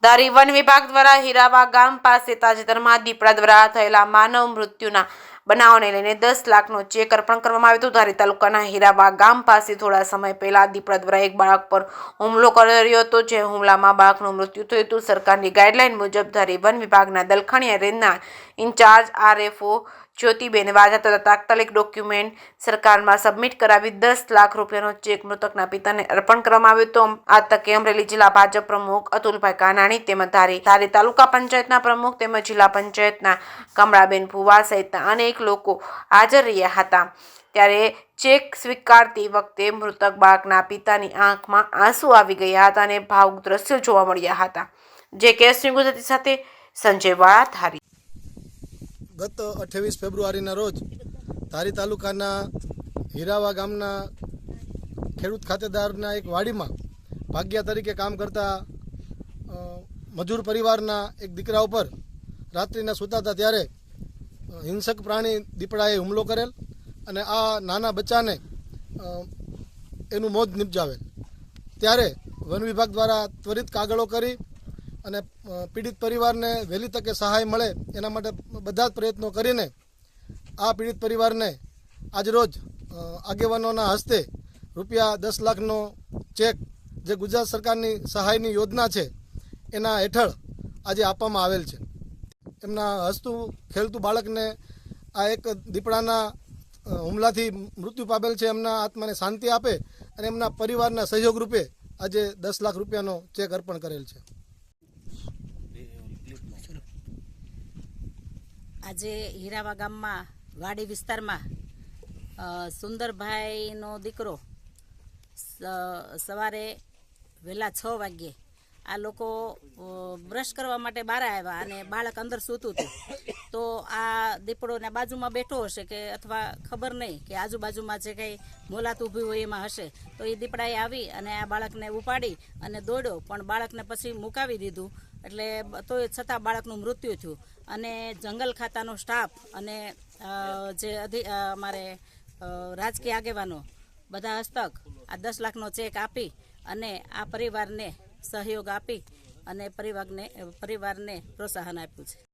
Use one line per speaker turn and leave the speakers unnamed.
ધારી one વિભાગ દ્વારા હીરાવા ગામ પાસે તાજેતરમાં દીપડા દ્વારા થયેલા માનવ મૃત્યુના બનાવને લઈને 10 લાખનો ચેક અર્પણ કરવામાં આવ્યો હતો। ધારી તાલુકાના હીરાવા ગામ પાસે થોડા સમય પહેલા દીપડા દ્વારા એક બાળક પર હુમલો કર્યો હતો, જે હુમલામાં બાળકનું મૃત્યુ થયું હતું। સરકારની ગાઈડલાઈન મુજબ ધારી વન વિભાગના દલખાણીયા રેન્જના ઇન્ચાર્જ RFO જ્યોતિબેન વાજા તથા તાત્કાલિક ડોક્યુમેન્ટ સરકારમાં સબમિટ કરાવી 10 લાખ રૂપિયાનો ચેક મૃતકના પિતાને અર્પણ કરવામાં આવ્યો હતો। આ તકે અમરેલી જિલ્લા ભાજપ પ્રમુખ અતુલભાઈ કાનાણી તેમજ ધારી તાલુકા પંચાયતના પ્રમુખ તેમજ જિલ્લા પંચાયતના કમળાબેન ભુવા સહિતના અનેક લોકો હાજર રહ્યા હતા। ત્યારે ચેક સ્વીકારતી વખતે મૃતક બાળકના પિતાની આંખમાં આંસુ આવી ગયા હતા અને ભાવુક દ્રશ્યો જોવા મળ્યા હતા। જે કેસની ગુજરાતી સાથે સંજય વાળા, ધારી।
ગત 28 ફેબ્રુઆરીના રોજ ધારી તાલુકાના હીરાવા ગામના ખેડૂત ખાતેદારના એક વાડીમાં ભાગ્યા તરીકે કામ કરતા મજૂર પરિવારના એક દીકરા ઉપર રાત્રિના સૂતા હતા ત્યારે હિંસક પ્રાણી દીપડાએ હુમલો કરેલ અને આ નાના બચ્ચાને એનું મોત નિપજાવેલ। ત્યારે વન વિભાગ દ્વારા ત્વરિત કાગળો કરી અને પીડિત પરિવારને વહેલી તકે સહાય મળે એના માટે બધા જ પ્રયત્નો કરીને આ પીડિત પરિવારને આજરોજ આગેવાનોના હસ્તે રૂપિયા 10 લાખનો ચેક જે ગુજરાત સરકારની સહાયની યોજના છે એના હેઠળ આજે આપવામાં આવેલ છે। એમના હસતું ખેલતું બાળકને આ એક દીપડાના હુમલાથી મૃત્યુ પામેલ છે, એમના આત્માને શાંતિ આપે અને એમના પરિવારના સહયોગ રૂપે આજે 10 લાખ રૂપિયાનો ચેક અર્પણ કરેલ છે।
આજે હીરાવા ગામમાં વાડી વિસ્તારમાં સુંદરભાઈનો દીકરો સવારે વહેલા 6 વાગ્યે આ લોકો બ્રશ કરવા માટે બહાર આવ્યા અને બાળક અંદર સૂતું હતું। તો આ દીપડોને બાજુમાં બેઠો હશે કે અથવા ખબર નહીં કે આજુબાજુમાં જે કંઈ મોલાત ઊભી હોય એમાં હશે, તો એ દીપડાએ આવી અને આ બાળકને ઉપાડી અને દોડ્યો, પણ બાળકને પછી મુકાવી દીધું એટલે તો છતાં બાળકનું મૃત્યુ થયું। અને જંગલ ખાતાનો સ્ટાફ અને જે અમારે રાજકીય આગેવાનો બધા હસ્તક આ 10 લાખનો ચેક આપી અને આ પરિવારને સહયોગ આપી અને પરિવારને પ્રોત્સાહન આપ્યું છે।